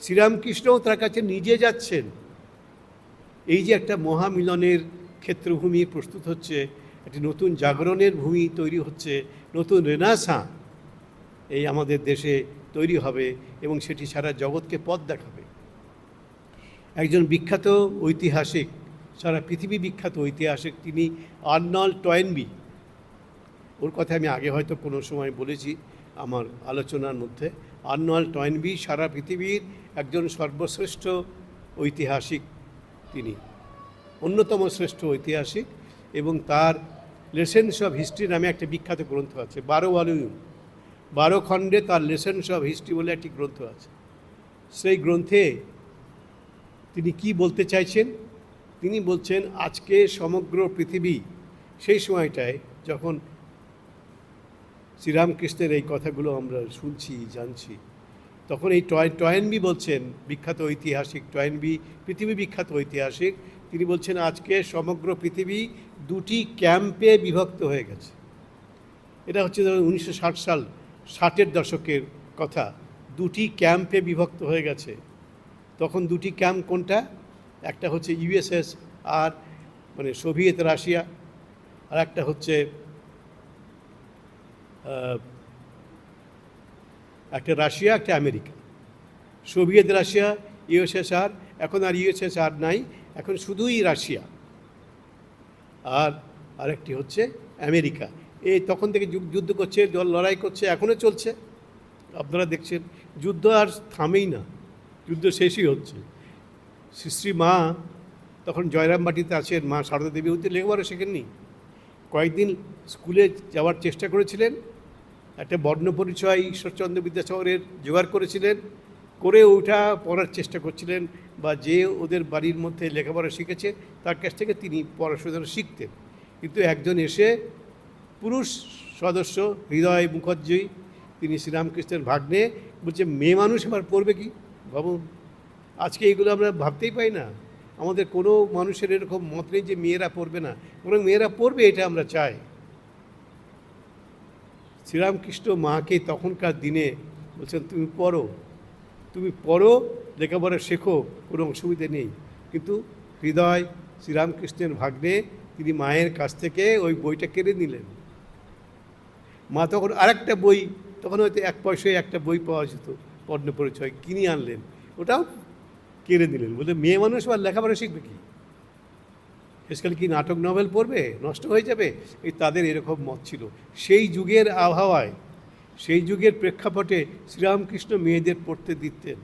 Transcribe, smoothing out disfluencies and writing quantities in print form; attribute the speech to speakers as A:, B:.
A: শ্রীরামকৃষ্ণও তার কাছে নিজে যাচ্ছেন। এই যে একটা মহামিলনের ক্ষেত্রভূমি প্রস্তুত হচ্ছে, একটি নতুন জাগরণের ভূমি তৈরি হচ্ছে, নতুন রেনেসাঁ এই আমাদের দেশে তৈরি হবে এবং সেটি সারা জগৎকে পথ দেখাবে। একজন বিখ্যাত ঐতিহাসিক, সারা পৃথিবী বিখ্যাত ঐতিহাসিক, তিনি আর্নল্ড টয়েনবি। ওর কথা আমি আগে হয়তো কোনো সময় বলেছি আমার আলোচনার মধ্যে। আর্নল্ড টয়েনবি সারা পৃথিবীর একজন সর্বশ্রেষ্ঠ ঐতিহাসিক, তিনি অন্যতম শ্রেষ্ঠ ঐতিহাসিক, এবং তার লেসেন্স অফ হিস্ট্রি নামে একটা বিখ্যাত গ্রন্থ আছে, 12 ভলিউম, 12 খণ্ডে তার লেসেন্স অফ হিস্ট্রি বলে একটি গ্রন্থ আছে। সেই গ্রন্থে তিনি কি বলতে চাইছেন? তিনি বলছেন আজকে সমগ্র পৃথিবী, সেই সময়টায় যখন শ্রীরামকৃষ্ণের এই কথাগুলো আমরা শুনছি, জানছি, তখন এই টয়েনবি বলছেন, বিখ্যাত ঐতিহাসিক টয়েনবি, পৃথিবী বিখ্যাত ঐতিহাসিক, তিনি বলছেন আজকে সমগ্র পৃথিবী দুটি ক্যাম্পে বিভক্ত হয়ে গেছে। এটা হচ্ছে 1960 সাল, 60-এর দশকের কথা। দুটি ক্যাম্পে বিভক্ত হয়ে গেছে। তখন দুটি ক্যাম্প কোনটা? একটা হচ্ছে USSR, মানে সোভিয়েত রাশিয়া, আর একটা হচ্ছে একটা রাশিয়া, একটা আমেরিকা। সোভিয়েত রাশিয়া, USSR, এখন আর USSR নাই, এখন শুধুই রাশিয়া, আর আরেকটি হচ্ছে আমেরিকা। এই তখন থেকে যুদ্ধ করছে, লড়াই করছে, এখনও চলছে। আপনারা দেখছেন যুদ্ধ আর থামেই না, যুদ্ধ শেষই হচ্ছে। শ্রী মা তখন জয়রামবাটিতে আছেন, মা সারদা দেবী হতে লেখাপড়া শেখেননি। কয়েকদিন স্কুলে যাওয়ার চেষ্টা করেছিলেন, একটা বর্ণপরিচয় ঈশ্বরচন্দ্র বিদ্যাসাগরের জোগাড় করেছিলেন, করে ওটা পড়ার চেষ্টা করছিলেন, বা যে ওদের বাড়ির মধ্যে লেখাপড়া শিখেছে তার কাছ থেকে তিনি পড়াশোনা শিখতেন। কিন্তু একজন এসে পুরুষ সদস্য, হৃদয় মুখার্জি, তিনি শ্রীরামকৃষ্ণের ভাগ্নে, বলছে মেয়ে মানুষ আবার পড়বে কি? ভাবুন, আজকে এগুলো আমরা ভাবতেই পাই না। আমাদের কোনো মানুষের এরকম মত নেই যে মেয়েরা পড়বে না, বরং মেয়েরা পড়বে, এটা আমরা চাই। শ্রীরামকৃষ্ণ মাকে তখনকার দিনে বলছেন তুমি পড়ো, লেখাপড়া শেখো, কোনো অসুবিধে নেই। কিন্তু হৃদয়, শ্রীরামকৃষ্ণের ভাগ্নে, তিনি মায়ের কাছ থেকে ওই বইটা কেড়ে নিলেন। মা তখন আরেকটা বই, তখন হয়তো 1 পয়সায় একটা বই পাওয়া যেত, বর্ণপরিচয়, কিনে আনলেন, ওটাও কেড়ে নিলেন। বলে মেয়ে মানুষ আর লেখাপড়া শিখবে কি? আজকাল কি নাটক নভেল পড়বে? নষ্ট হয়ে যাবে। এই তাদের এরকম মত ছিল। সেই যুগের আবহাওয়ায়, সেই যুগের প্রেক্ষাপটে শ্রীরামকৃষ্ণ মেয়েদের পড়তে দিতেন।